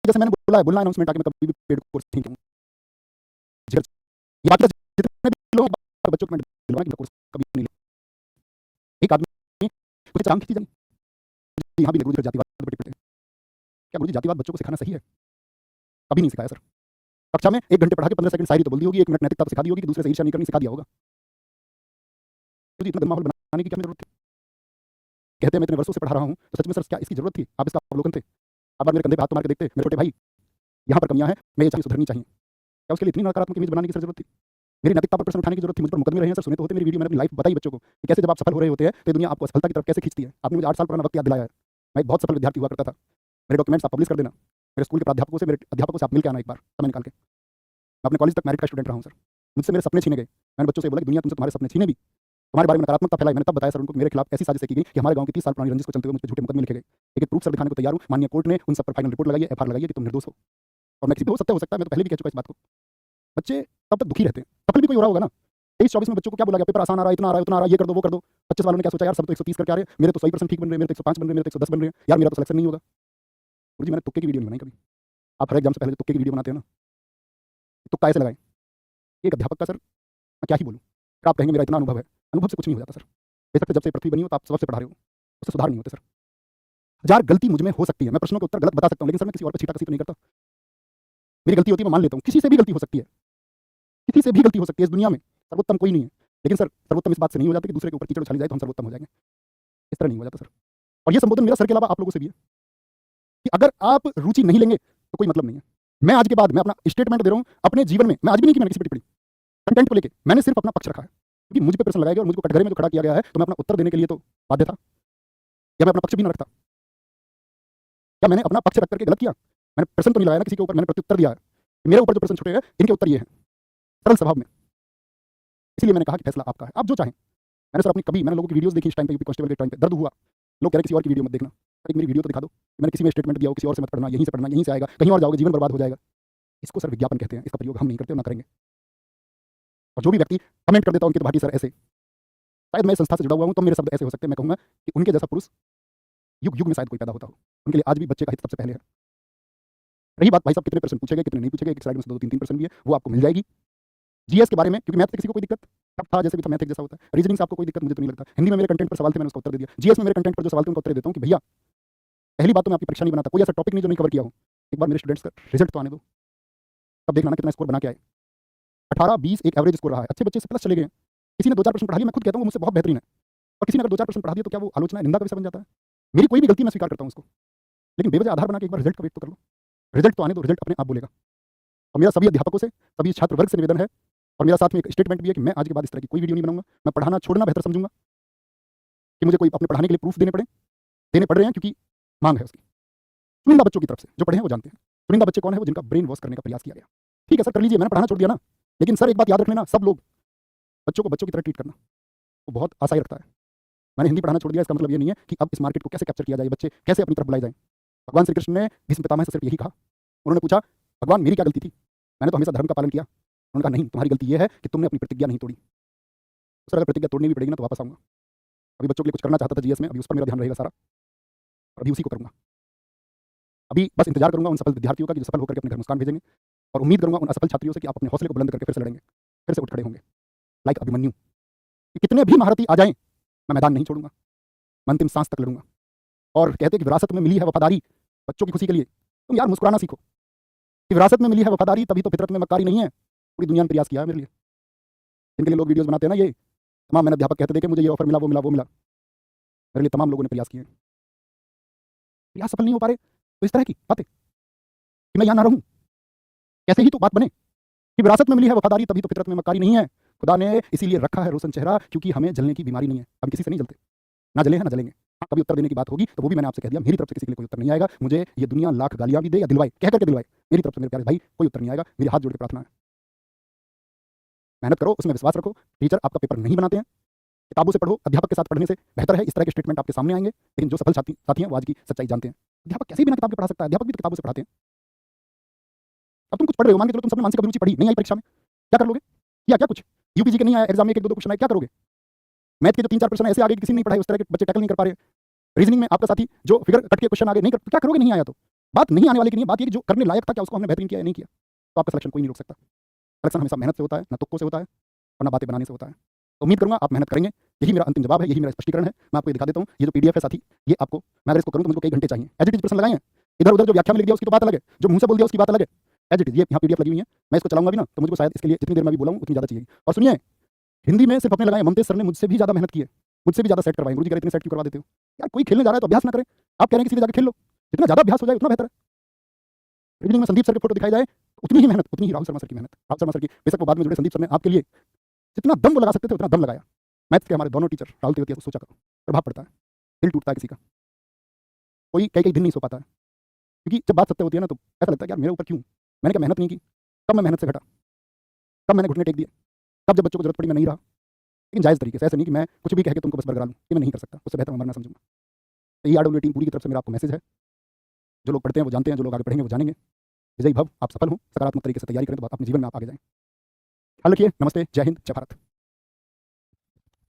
जैसे मैंने बोला अनाउंसमेंट आके मैं कभी भी पेड कोर्स नहीं कहूँगा। ये बात जितने भी लोग बच्चों को मैं दिलवाना कि मैं कोर्स कभी नहीं लूँ। एक आदमी मुझे चांग खींची जानी, यहाँ भी गुरुजी जातिवाद पे टिकते हैं। क्या गुरुजी जातिवाद बच्चों को सिखाना सही है? कभी नहीं सिखाया सर। कक्षा में 1 घंटे पढ़ा के 15 सेकंड शायरी तो बोल दी होगी, 1 मिनट नैतिकता तो सिखा दी होगी कि दूसरे से ईर्ष्या नहीं करनी सिखा दिया होगा। मुझे इतना माहौल बनाने की क्या जरूरत थी? कहते हैं मैं इतने वर्षों से पढ़ा रहा हूँ, तो सच में सर क्या इसकी जरूरत थी? आप इसका अवलोकन थे। आप बार मेरे कंधे पे हाथ मार के देखते, मेरे छोटे भाई यहाँ पर कमियां हैं, मैं ये चाहिए सुधरनी चाहिए। क्या उसके लिए इतनी नकारात्मक इमेज बनाने की सर जरूरत थी? मेरी नैतिकता पर प्रश्न उठाने की जरूरत थी? मुझ पर मुकदमे रहे हैं सर, सुने तो होते मेरी वीडियो, मैंने अपनी लाइफ बताई बच्चों को कि कैसे जब आप सफल हो रहे होते हैं तो दुनिया आपको सफलता की तरफ कैसे खींचती है। आपने मुझे 8 साल पुराना वक्त याद दिलाया है। मैं एक बहुत सफल विद्यार्थी हुआ करता था। मेरे डॉक्यूमेंट्स आप पब्लिश कर देना। मेरे स्कूल के प्राध्यापकों से, मेरे अध्यापकों से आप मिल के आना एक बार समय निकाल के। मैं अपने कॉलेज तक मेरिट का स्टूडेंट रहा हूँ सर। मुझसे मेरे सपने छीने गए। मैंने बच्चों से बोला कि दुनिया तुमसे तुम्हारे सपने छीने भी, तुम्हारे बारे में नकारात्मकता फैलाई। मैंने तब बताया सर उनको मेरे खिलाफ ऐसी साजिशें की गई कि हमारे गांव की 30 साल पुरानी रंजिश को चलते हुए मुझ पर झूठे मुकदमे लिखे गए। एक प्रूफ सर दिखाने को तैयार हूँ। माननीय कोर्ट ने उन सब पर फाइनल रिपोर्ट लगाई है, एफआईआर लगाई है कि तुम निर्दोष हो। और मैं किसी भी हो सकता है, मैं तो पहले भी कह चुका इस बात को। बच्चे तब तक दुखी रहते हैं, सफल भी कोई हो रहा होगा ना। 23-24 में बच्चों को क्या बोला गया, पेपर आसान आ रहा है, इतना आ रहा है, उतना आ रहा है, ये कर दो वो कर दो। 25 वालों ने क्या सोचा, यार सब तो 130 करके आ रहे हैं, मेरे तो 100% ठीक बन रहे हैं, मेरे तो 105 बन रहे हैं, मेरे तो 110 बन रहे हैं, यार मेरा तो सिलेक्शन नहीं होगा। गुरुजी मैंने तुक्के की वीडियो नहीं बनाई कभी। आप हर एग्जाम से पहले तुक्के की वीडियो बनाते हैं ना, तुक्का ऐसे लगाएं। एक अध्यापक का सर मैं क्या ही बोलूँ। आप कहेंगे मेरा इतना अनुभव है, अनुभव से कुछ नहीं हो जाता सर। बेशक जब से पृथ्वी बनी हो तो आप सबसे पढ़ा रहे हो, उससे सुधार नहीं होते सर। 1000 गलती मुझ में हो सकती है, मैं प्रश्नों के उत्तर गलत बता सकता हूँ, लेकिन सर मैं किसी और पर छीटा-कसी तो नहीं करता। मेरी गलती होती है मैं मान लेता हूँ, किसी से भी गलती हो सकती है, किसी से भी गलती हो सकती है। इस दुनिया में सर्वोत्तम कोई नहीं है, लेकिन सर सर्वोत्तम इस बात से नहीं हो जाता कि दूसरे के ऊपर कीचड़ उछाली जाए तो हम सर्वोत्तम हो जाएंगे। इस तरह नहीं हो जाता सर। और ये संबोधन मेरा सर के अलावा आप लोगों से भी है कि अगर आप रुचि नहीं लेंगे तो कोई मतलब नहीं है। मैं आज के बाद मैं अपना स्टेटमेंट दे रहा हूँ अपने जीवन में, मैं आज भी नहीं कि मैंने किसी पर टिप्पणी कंटेंट को लेकर, मैंने सिर्फ अपना पक्ष रखा है क्योंकि मुझ पे प्रश्न लगाया गया और मुझको कटघरे में जो खड़ा किया गया है तो मैं अपना उत्तर देने के लिए तो बाध्य था। या मैं अपना पक्ष भी ना रखता? क्या मैंने अपना पक्ष रख करके गलत किया? मैंने प्रश्न तो नहीं लगाया ना किसी के ऊपर, मैंने प्रत्युत्तर दिया है। मेरे ऊपर जो प्रश्न छुटे हैं इनके उत्तर ये हैं सरल स्वभाव में। इसलिए मैंने कहा कि फैसला आपका है, आप जो चाहें। मैंने सर अपनी कभी मैंने लोगों की वीडियोस देखी इस टाइम पे, यूपी कांस्टेबल के टाइम पे दर्द हुआ, लोग कह रहे किसी और की वीडियो मत देखना। एक मेरी वीडियो तो दिखा दो, मैंने किसी में स्टेटमेंट दिया हो किसी और से मत पढ़ना, यहीं से पढ़ना, यहीं से आएगा, कहीं और जाओगे जीवन बर्बाद हो जाएगा। इसको सर विज्ञापन कहते हैं, इसका प्रयोग हम नहीं करते और ना करेंगे। और जो भी व्यक्ति कमेंट कर देता है उनके तो भाटी सर ऐसे, शायद मैं संस्था से जुड़ा हुआ हूँ तो मेरे शब्द ऐसे हो सकते हैं, मैं कहूँगा कि उनके जैसा पुरुष युग युग में शायद कोई पैदा होता हो। उनके लिए आज भी बच्चे का हित सबसे पहले है। रही बात भाई साहब कितने प्रश्न पूछे गए कितने नहीं पूछे गए, एक स्लाइड में 2-3 प्रश्न भी है, वो आपको मिल जाएगी। जीएस के बारे में, क्योंकि मैथ से किसी को कोई दिक्कत तब था जैसे भी था, मैथ एक जैसा होता है। रीजनिंग से आपको कोई दिक्कत मुझे तो नहीं लगता। हिंदी में मेरे कंटेंट पर सवाल थे, मैंने उसका उत्तर दे दिया। जीएस में मेरे कंटेंट पर जो सवाल थे उनका उत्तर देता हूँ कि भैया पहली बात तो मैं आपकी परीक्षा नहीं बनाता, कोई ऐसा टॉपिक नहीं जो नहीं कवर किया हो। एक बार मेरे स्टूडेंट्स का रिजल्ट तो आने दो, तब देखना ना कितना स्कोर बना के आए। 18-20 एक एवरेज स्कोर रहा है, अच्छे बच्चे से प्लस चले गए हैं। किसी ने 2-4 प्रश्न पढ़ा लिया, मैं खुद कहता हूँ मुझसे बहुत बेहतरीन है। और किसी ने अगर 2-4 प्रश्न पढ़ा दिया तो क्या वो आलोचना निंदा का विषय बन जाता है? मेरी कोई भी गलती मैं स्वीकार करता हूँ उसको, लेकिन बेवजह आधार बना के एक बार रिजल्ट का वेट तो कर लो। रिजल्ट तो आने दो, रिजल्ट अपने आप बोलेगा। और मेरा सभी अध्यापकों से, सभी छात्र वर्ग से निवेदन है और मेरा साथ में एक स्टेटमेंट भी है कि मैं आज के बाद इस तरह की कोई वीडियो नहीं बनाऊंगा। मैं पढ़ाना छोड़ना बेहतर समझूंगा कि मुझे कोई अपने पढ़ाने के लिए प्रूफ देने पड़ रहे हैं क्योंकि मांग है उसकी चुनिंदा बच्चों की तरफ से। जो पढ़े हैं वो जानते हैं चुनिंदा बच्चे कौन है, वो जिनका ब्रेन वॉश करने का प्रयास किया गया। ठीक है सर कर लीजिए, मैंने पढ़ाना छोड़ दिया ना, लेकिन सर एक बात याद रख लेना, सब लोग बच्चों को बच्चों की तरह ट्रीट करना वो बहुत आशाई रखता है। मैंने हिंदी पढ़ाना छोड़ दिया, इसका मतलब ये नहीं है कि अब इस मार्केट को कैसे कैप्चर किया जाए, बच्चे कैसे अपनी तरफ बुलाए जाएं। भगवान श्री कृष्ण ने भीष्म पितामह से सिर्फ यही कहा। उन्होंने पूछा भगवान मेरी क्या गलती थी, मैंने तो हमेशा धर्म का पालन किया। उन्होंने कहा नहीं, तुम्हारी गलती यह है कि तुमने अपनी प्रतिज्ञा नहीं तोड़ी। तो सर अगर प्रतिज्ञा तोड़नी भी पड़ेगी ना तो वापस आऊंगा। अभी बच्चों के लिए कुछ करना चाहता था जीएस में, अभी उस पर मेरा ध्यान रहेगा सारा, और अभी उसी को करूंगा। अभी बस इंतजार करूंगा उन सफल विद्यार्थियों का जो सफल होकर के अपने घर मुस्कान भेजेंगे, और उम्मीद करूंगा उन असफल छात्रियों से कि आप अपने हौसले को बुलंद करके फिर से लड़ेंगे, फिर से उठ खड़े होंगे लाइक अभिमन्यु। कि कितने भी महारथी आ जाएं मैं मैदान नहीं छोड़ूंगा, मैं अंतिम सांस तक लड़ूंगा। और कहते हैं कि विरासत में मिली है वफादारी बच्चों की खुशी के लिए। तुम यार मुस्कुराना सीखो कि विरासत में मिली है वफादारी, तभी तो फितरत में मक्कारी नहीं है। पूरी दुनिया ने प्रयास किया है मेरे लिए। इनके लिए लोग वीडियोस बनाते हैं ना, ये तमाम मैंने अध्यापक कहते थे कि मुझे ये ऑफर मिला वो मिला वो मिला, मेरे लिए तमाम लोगों ने प्रयास किए, प्रयास सफल नहीं हो पा रहे। तो इस तरह की बातें कि मैं यहाँ ना रहूं, कैसे ही तो बात बने कि विरासत में मिली है वफादारी, तभी तो फितरत में मक्कारी नहीं है। खुदा ने इसीलिए रखा है रोशन चेहरा क्योंकि हमें जलने की बीमारी नहीं है। हम किसी से नहीं जलते, ना जले हैं ना जलेंगे। हाँ, कभी उत्तर देने की बात होगी तो वो भी मैंने आपसे कह दिया, मेरी तरफ से किसी के लिए कोई उत्तर नहीं आएगा। मुझे ये दुनिया लाख गालियां भी दे या दिलवाए, कह करके दिलवाए, मेरी तरफ से मेरे प्यारे भाई कोई उत्तर नहीं आएगा। मेरे हाथ जोड़ के प्रार्थना है, मेहनत करो, उसमें विश्वास रखो। टीचर आपका पेपर नहीं बनाते हैं, किताबों से पढ़ो, अध्यापक के साथ पढ़ने से बेहतर है। इस तरह के स्टेटमेंट आपके सामने आएंगे, लेकिन जो सफल साथी हैं वो आज की सच्चाई जानते हैं। अध्यापक कैसे बिना किताब के पढ़ा सकता है? अध्यापक भी तो किताबों से पढ़ाते हैं। अब तुम कुछ पढ़ रहे हो, मान के चलो तुम सबने मानसिक अभिरुचि पढ़ी, नहीं आई परीक्षा में, क्या कर लोगे? या क्या कुछ यूपीजी के नहीं आया एग्जाम में, 1-2 क्वेश्चन आए, क्या करोगे? मैथ के जो 3-4 प्रश्न ऐसे आगे किसी ने नहीं पढ़ाए, उस तरह के बच्चे टैकल नहीं कर पा रहे। रीजनिंग में आपका साथी जो फिगर कट के क्वेश्चन आगे नहीं कर, क्या करोगे? नहीं आया तो बात नहीं आने वाले की नहीं है, बात ये कि जो करने लायक था क्या उसको हमने बेहतरीन किया या नहीं किया। तो आपका सिलेक्शन कोई नहीं रोक सकता। सिलेक्शन हमेशा मेहनत से होता है, ना तुक्कों से होता है और ना बातें बनाने से होता है। तो उम्मीद करूंगा आप मेहनत करेंगे। यही मेरा अंतिम जवाब है, यही मेरा स्पष्टीकरण है। मैं आपको ये दिखा देता हूँ, ये जो पीडीएफ है साथी, ये आपको मैं अगर इसको करूँ तो मुझको कई घंटे चाहिए। एज इट इज प्रश्न लगाए हैं, इधर उधर जो व्याख्या में लिख दिया उसकी तो बात अलग है, जो मुंह से बोल दिया उसकी बात अलग है। एज इट इज ये यहाँ पीडीएफ लगी हुई है, मैं इसको चलाऊंगा भी ना तो मुझको शायद इसके लिए जितनी देर में भी बोला हूँ उतनी ज़्यादा चाहिए। और सुनिए, हिंदी में सिर्फ अपने लगाए, ममतेज सर ने मुझसे भी ज़्यादा मेहनत की है, मुझसे भी ज़्यादा सेट करवाए। गुरुजी कह रहे इतने सेट क्यों करवा देते हो यार, कोई खेलने जा रहा है तो अभ्यास ना करे। आप कह रहे हैं कि सीधे जाकर खेल लो, जितना ज़्यादा अभ्यास हो जाए उतना बेहतर है। रीजनिंग में संदीप सर के फोटो दिखाई जाए उतनी ही मेहनत, उतनी ही राहुल शर्मा सर की मेहनत। राहुल शर्मा सर की बेशक वो बाद में जुड़े, संदीप सर ने आपके लिए जितना दम वो लगा सकते थे उतना दम लगाया। मैथ्स के हमारे दोनों टीचर राहुल तेवतिया को सोचा करो, प्रभाव पड़ता है, दिल टूटता है किसी का, कोई कई कई दिन नहीं सो पाता है। क्योंकि जब बात सत्य होती है ना तो ऐसा लगता है यार मेरे ऊपर क्यों, मैंने क्या मेहनत नहीं की, कब मैं मेहनत से घटा, कब मैंने घुटने टेक दिए, कब जब बच्चों को जरूरत पड़ी मैं नहीं रहा। लेकिन जायज़ तरीके से, ऐसे नहीं कि मैं कुछ भी कह के तुमको बस बरगरा लूँ, ये मैं नहीं कर सकता, उससे बेहतर मैं मरना समझूंगा। तो ये आरडब्ल्यू टीम पूरी की तरफ से मेरा आपको मैसेज है। जो लोग पढ़ते हैं वो जानते हैं, जो लोग आगे पढ़ेंगे वो जानेंगे। विजयी भव, आप सफल हों, सकारात्मक तरीके से तैयारी करें तो अपने जीवन में आप आगे जाएं। ख्याल रखिए, नमस्ते, जय हिंद, जय भारत।